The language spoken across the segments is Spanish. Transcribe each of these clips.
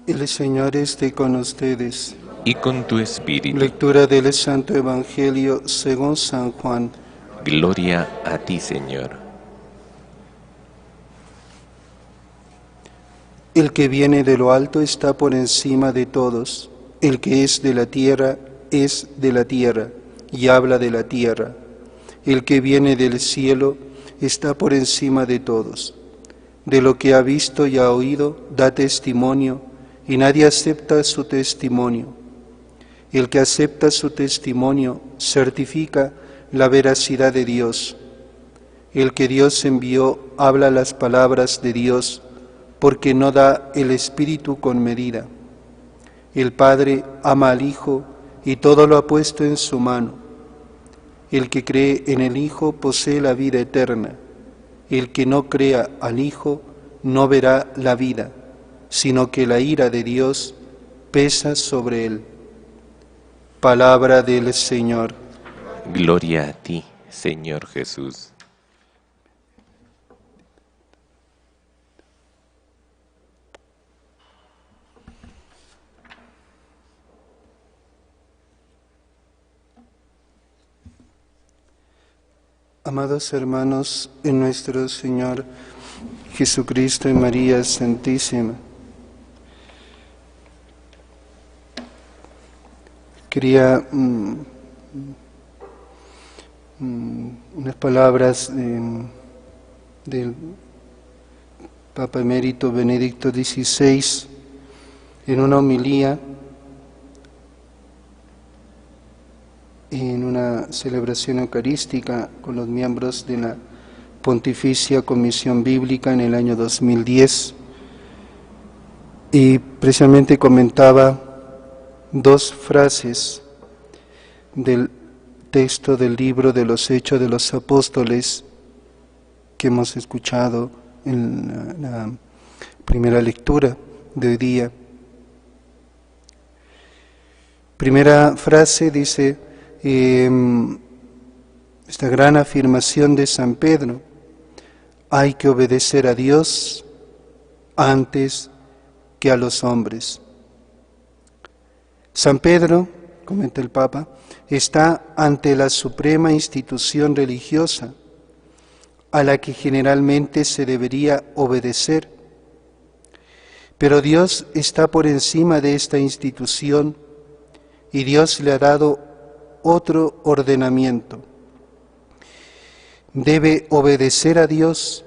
El Señor esté con ustedes. Y con tu espíritu. Lectura del Santo Evangelio según San Juan. Gloria a ti, Señor. El que viene de lo alto está por encima de todos. El que es de la tierra es de la tierra y habla de la tierra. El que viene del cielo está por encima de todos. De lo que ha visto y ha oído da testimonio, y nadie acepta su testimonio. El que acepta su testimonio certifica la veracidad de Dios. El que Dios envió habla las palabras de Dios, porque no da el Espíritu con medida. El Padre ama al Hijo y todo lo ha puesto en su mano. El que cree en el Hijo posee la vida eterna. El que no crea al Hijo no verá la vida, sino que la ira de Dios pesa sobre él. Palabra del Señor. Gloria a ti, Señor Jesús. Amados hermanos, en nuestro Señor Jesucristo y María Santísima, quería unas palabras del Papa Emérito Benedicto XVI en una homilía en una celebración eucarística con los miembros de la Pontificia Comisión Bíblica en el año 2010, y precisamente comentaba dos frases del texto del libro de los Hechos de los Apóstoles que hemos escuchado en la primera lectura de hoy día. Primera frase dice, esta gran afirmación de San Pedro: hay que obedecer a Dios antes que a los hombres. San Pedro, comenta el Papa, está ante la suprema institución religiosa a la que generalmente se debería obedecer. Pero Dios está por encima de esta institución y Dios le ha dado otro ordenamiento. Debe obedecer a Dios.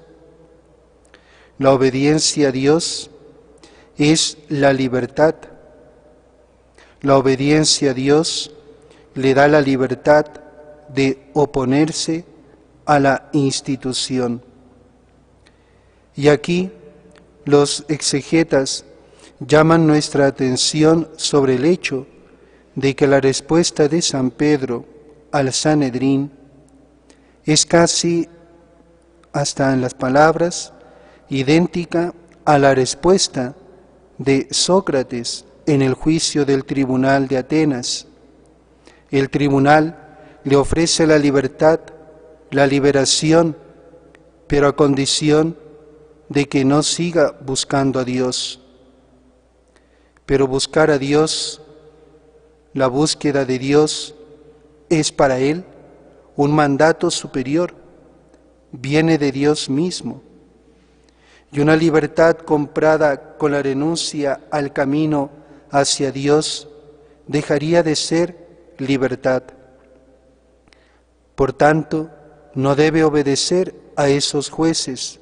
La obediencia a Dios es la libertad. La obediencia a Dios le da la libertad de oponerse a la institución. Y aquí los exegetas llaman nuestra atención sobre el hecho de que la respuesta de San Pedro al Sanedrín es casi, hasta en las palabras, idéntica a la respuesta de Sócrates en el juicio del tribunal de Atenas. El tribunal le ofrece la libertad, la liberación, pero a condición de que no siga buscando a Dios. Pero buscar a Dios, la búsqueda de Dios, es para él un mandato superior, viene de Dios mismo. Y una libertad comprada con la renuncia al camino hacia Dios dejaría de ser libertad. Por tanto, no debe obedecer a esos jueces,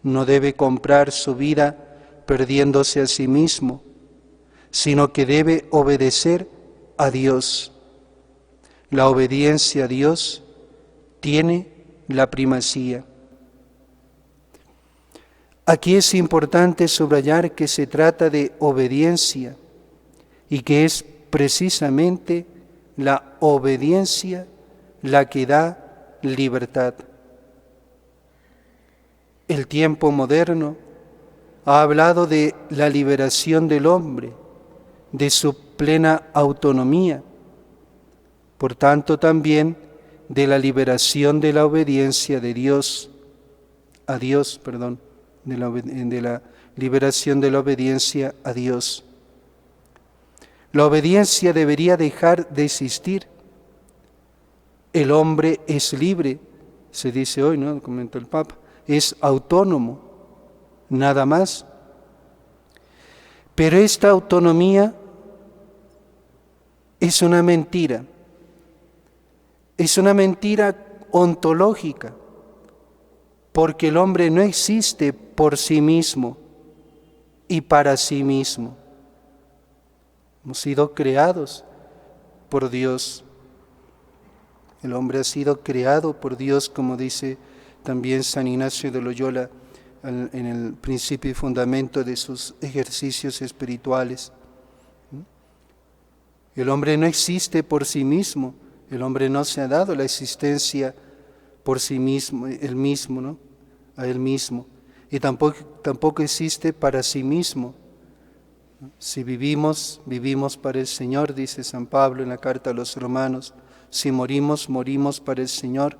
no debe comprar su vida perdiéndose a sí mismo, sino que debe obedecer a Dios. La obediencia a Dios tiene la primacía. Aquí es importante subrayar que se trata de obediencia y que es precisamente la obediencia la que da libertad. El tiempo moderno ha hablado de la liberación del hombre, de su plena autonomía, por tanto también de la liberación de la obediencia de Dios, a Dios, de la liberación de la obediencia a Dios. La obediencia debería dejar de existir. El hombre es libre, se dice hoy, ¿no? Comentó el Papa, es autónomo, nada más. Pero esta autonomía es una mentira ontológica, porque el hombre no existe por sí mismo y para sí mismo. Hemos sido creados por Dios. El hombre ha sido creado por Dios, como dice también San Ignacio de Loyola en el principio y fundamento de sus ejercicios espirituales. El hombre no existe por sí mismo, el hombre no se ha dado la existencia por sí mismo, él mismo, ¿no? A él mismo, y tampoco existe para sí mismo. Si vivimos, vivimos para el Señor, dice San Pablo en la carta a los Romanos. Si morimos, morimos para el Señor.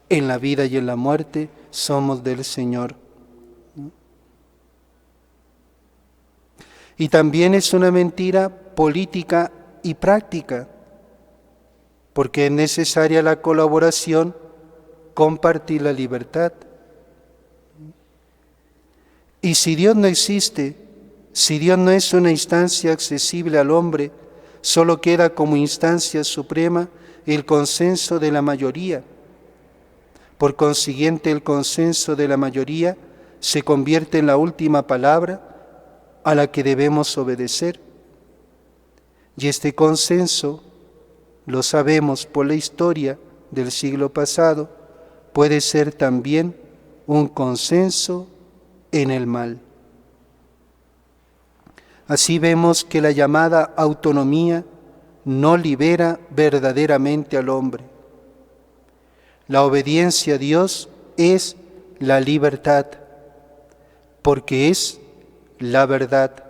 En la vida y en la muerte somos del Señor. Y también es una mentira política y práctica, porque es necesaria la colaboración, compartir la libertad. Y si Dios no existe, si Dios no es una instancia accesible al hombre, solo queda como instancia suprema el consenso de la mayoría. Por consiguiente, el consenso de la mayoría se convierte en la última palabra a la que debemos obedecer. Y este consenso, lo sabemos por la historia del siglo pasado, puede ser también un consenso en el mal. Así vemos que la llamada autonomía no libera verdaderamente al hombre. La obediencia a Dios es la libertad, porque es la verdad.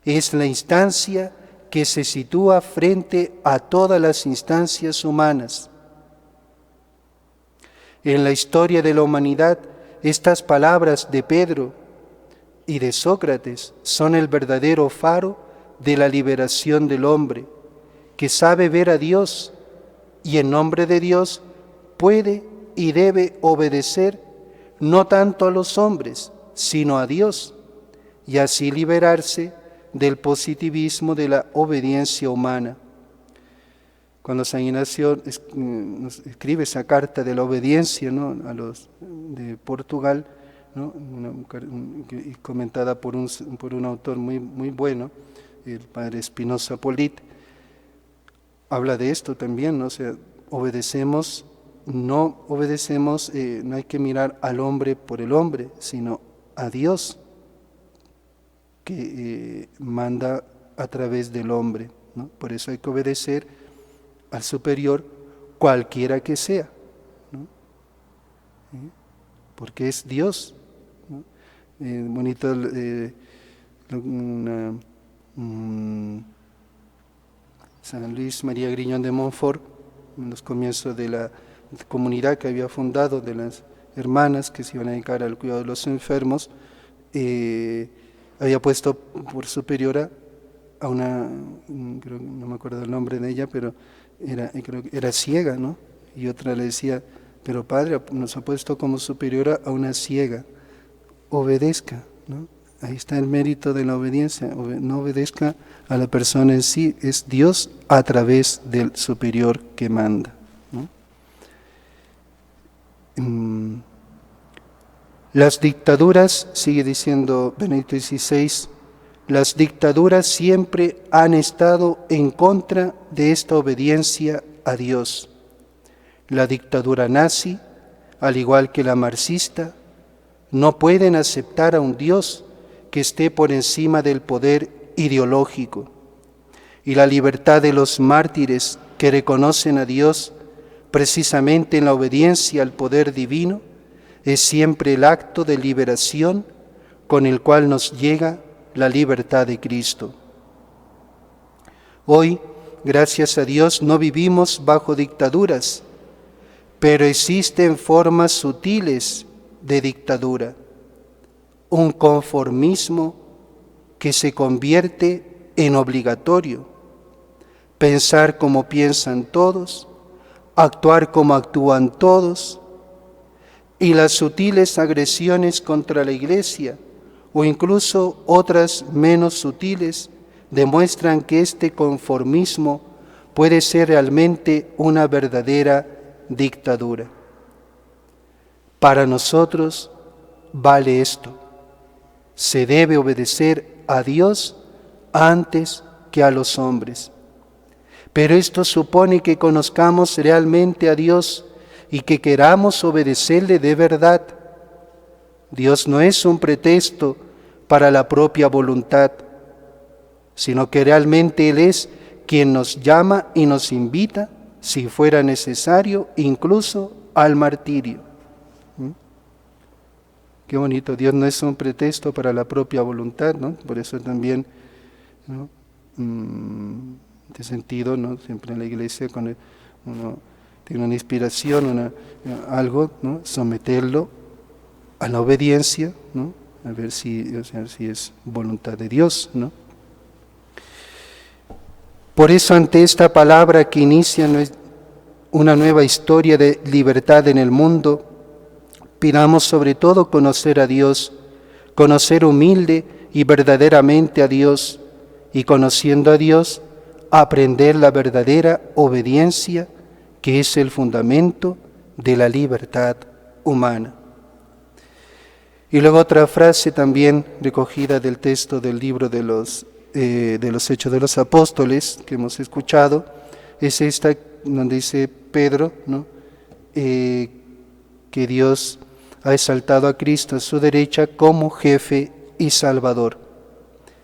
Es la instancia que se sitúa frente a todas las instancias humanas. En la historia de la humanidad, estas palabras de Pedro y de Sócrates son el verdadero faro de la liberación del hombre, que sabe ver a Dios y en nombre de Dios puede y debe obedecer no tanto a los hombres, sino a Dios, y así liberarse del positivismo de la obediencia humana. Cuando San Ignacio nos escribe esa carta de la obediencia, ¿no?, a los de Portugal, ¿no?, comentada por un autor muy bueno, el padre Espinosa Polit, habla de esto también, ¿no? O sea, no hay que mirar al hombre por el hombre, sino a Dios, que manda a través del hombre, ¿no? Por eso hay que obedecer al superior, cualquiera que sea, ¿no? Porque es Dios, ¿no? Bonito San Luis María Griñón de Montfort, en los comienzos de la comunidad que había fundado, de las hermanas que se iban a dedicar al cuidado de los enfermos, había puesto por superiora a una, no me acuerdo el nombre de ella, pero creo que era ciega, ¿no? Y otra le decía, pero padre, nos ha puesto como superiora a una ciega, obedezca, ¿no? Ahí está el mérito de la obediencia, no obedezca a la persona en sí, es Dios a través del superior que manda, ¿no? Las dictaduras, sigue diciendo Benedicto XVI, las dictaduras siempre han estado en contra de esta obediencia a Dios. La dictadura nazi, al igual que la marxista, no pueden aceptar a un Dios que esté por encima del poder ideológico. Y la libertad de los mártires que reconocen a Dios precisamente en la obediencia al poder divino es siempre el acto de liberación con el cual nos llega la libertad de Cristo. Hoy, gracias a Dios, no vivimos bajo dictaduras, pero existen formas sutiles de dictadura. un conformismo que se convierte en obligatorio, pensar como piensan todos, actuar como actúan todos, y las sutiles agresiones contra la Iglesia, o incluso otras menos sutiles, demuestran que este conformismo puede ser realmente una verdadera dictadura. Para nosotros vale esto: se debe obedecer a Dios antes que a los hombres. Pero esto supone que conozcamos realmente a Dios y que queramos obedecerle de verdad. Dios no es un pretexto para la propia voluntad, sino que realmente Él es quien nos llama y nos invita, si fuera necesario, incluso al martirio. Qué bonito, Dios no es un pretexto para la propia voluntad, ¿no? Por eso también, ¿no? En este sentido, ¿no? Siempre en la iglesia, cuando uno tiene una inspiración, algo, ¿no? Someterlo a la obediencia, ¿no? A ver si es voluntad de Dios, ¿no? Por eso, ante esta palabra que inicia una nueva historia de libertad en el mundo, pidamos sobre todo conocer a Dios, conocer humilde y verdaderamente a Dios, y conociendo a Dios, aprender la verdadera obediencia, que es el fundamento de la libertad humana. Y luego otra frase también recogida del texto del libro de los Hechos de los Apóstoles que hemos escuchado, es esta donde dice Pedro, ¿no? Que Dios ha exaltado a Cristo a su derecha como jefe y salvador.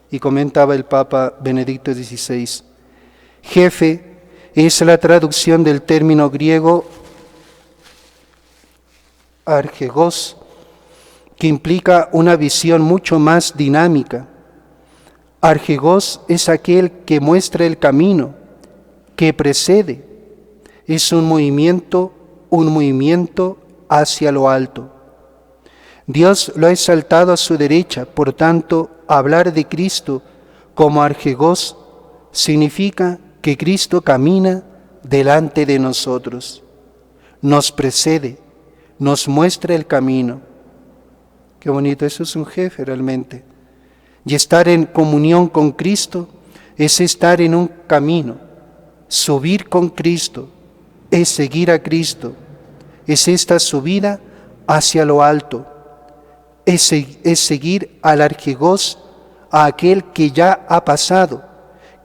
Y comentaba el Papa Benedicto XVI, jefe es la traducción del término griego argegos, que implica una visión mucho más dinámica. Argegos es aquel que muestra el camino, que precede, es un movimiento hacia lo alto. Dios lo ha exaltado a su derecha, por tanto, hablar de Cristo como argegos significa que Cristo camina delante de nosotros, nos precede, nos muestra el camino. Qué bonito, eso es un jefe realmente. Y estar en comunión con Cristo es estar en un camino. Subir con Cristo es seguir a Cristo, es esta subida hacia lo alto, es seguir al argegos, a aquel que ya ha pasado,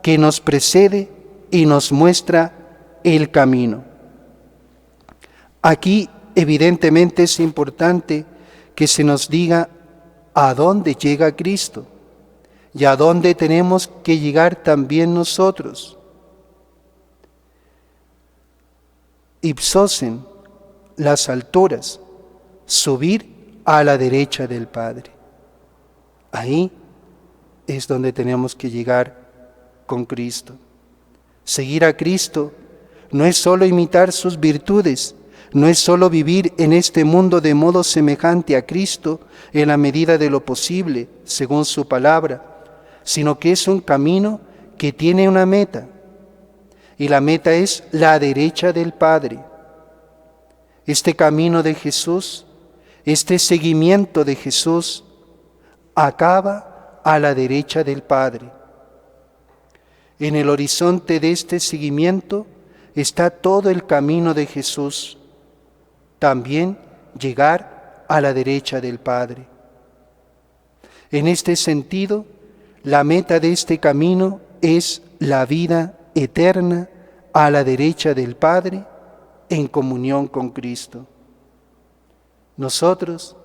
que nos precede y nos muestra el camino. Aquí evidentemente es importante que se nos diga a dónde llega Cristo y a dónde tenemos que llegar también nosotros. Ipsosen, las alturas, subir a la derecha del Padre. Ahí es donde tenemos que llegar con Cristo. Seguir a Cristo no es solo imitar sus virtudes, no es solo vivir en este mundo de modo semejante a Cristo en la medida de lo posible, según su palabra, sino que es un camino que tiene una meta, y la meta es la derecha del Padre. Este camino de Jesús, este seguimiento de Jesús, acaba a la derecha del Padre. En el horizonte de este seguimiento está todo el camino de Jesús, también llegar a la derecha del Padre. En este sentido, la meta de este camino es la vida eterna a la derecha del Padre en comunión con Cristo. Nosotros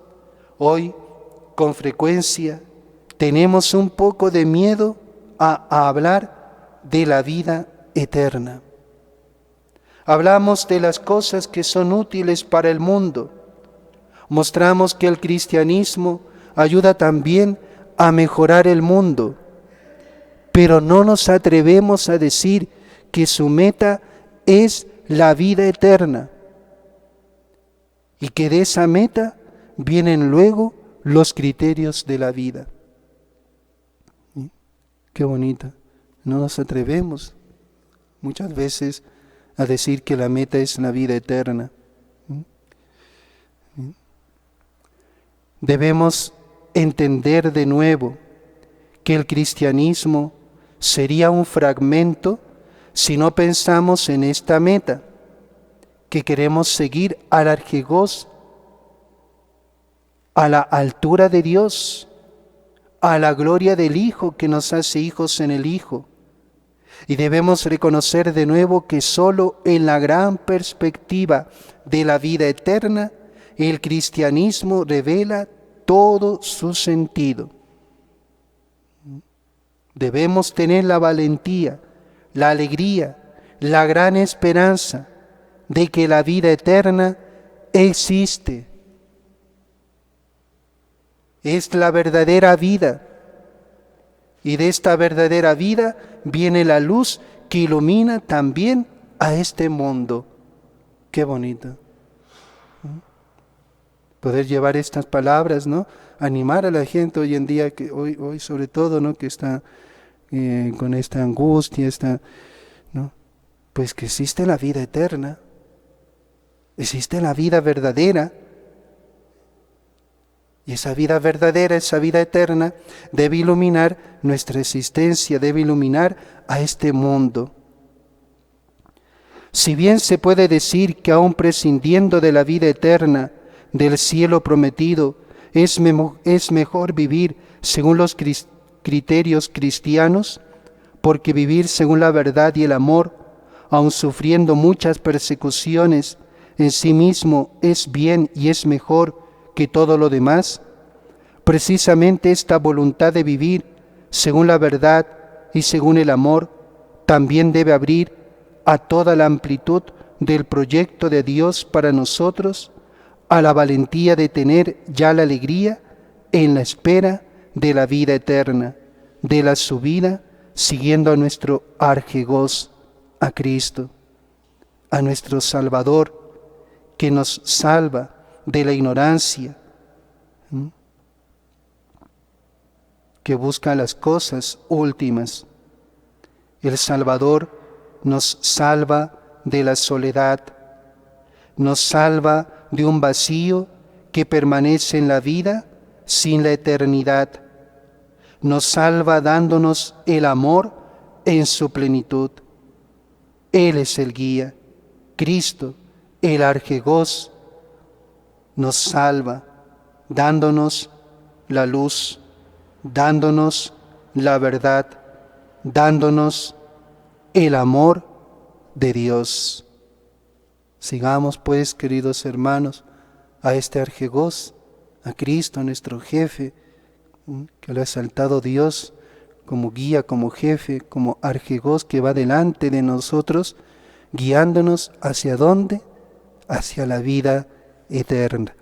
hoy con frecuencia tenemos un poco de miedo a hablar de la vida eterna. Hablamos de las cosas que son útiles para el mundo. Mostramos que el cristianismo ayuda también a mejorar el mundo, pero no nos atrevemos a decir que su meta es la vida eterna y que de esa meta vienen luego los criterios de la vida. ¿Sí? Qué bonito. No nos atrevemos muchas veces a decir que la meta es la vida eterna. ¿Sí? Debemos entender de nuevo que el cristianismo sería un fragmento si no pensamos en esta meta, que queremos seguir al arjegós, a la altura de Dios, a la gloria del Hijo que nos hace hijos en el Hijo. Y debemos reconocer de nuevo que solo en la gran perspectiva de la vida eterna, el cristianismo revela todo su sentido. Debemos tener la valentía, la alegría, la gran esperanza de que la vida eterna existe. Es la verdadera vida. Y de esta verdadera vida viene la luz que ilumina también a este mundo. Qué bonito. Poder llevar estas palabras, ¿no? Animar a la gente hoy en día, que hoy sobre todo, ¿no? Que está con esta angustia, ¿no? Pues que existe la vida eterna, existe la vida verdadera. Y esa vida verdadera, esa vida eterna, debe iluminar nuestra existencia, debe iluminar a este mundo. Si bien se puede decir que aun prescindiendo de la vida eterna, del cielo prometido, es mejor vivir según los criterios cristianos, porque vivir según la verdad y el amor, aun sufriendo muchas persecuciones, en sí mismo es bien y es mejor que todo lo demás. Precisamente esta voluntad de vivir según la verdad y según el amor también debe abrir a toda la amplitud del proyecto de Dios para nosotros, a la valentía de tener ya la alegría en la espera de la vida eterna, de la subida, siguiendo a nuestro arjegós, a Cristo, a nuestro Salvador, que nos salva de la ignorancia, que busca las cosas últimas. El Salvador nos salva de la soledad, nos salva de un vacío que permanece en la vida sin la eternidad, nos salva dándonos el amor en su plenitud. Él es el guía, Cristo, el arjegós, nos salva, dándonos la luz, dándonos la verdad, dándonos el amor de Dios. Sigamos pues, queridos hermanos, a este arjegós, a Cristo, nuestro jefe, que lo ha exaltado Dios como guía, como jefe, como arjegós que va delante de nosotros, guiándonos hacia dónde, hacia la vida eterna.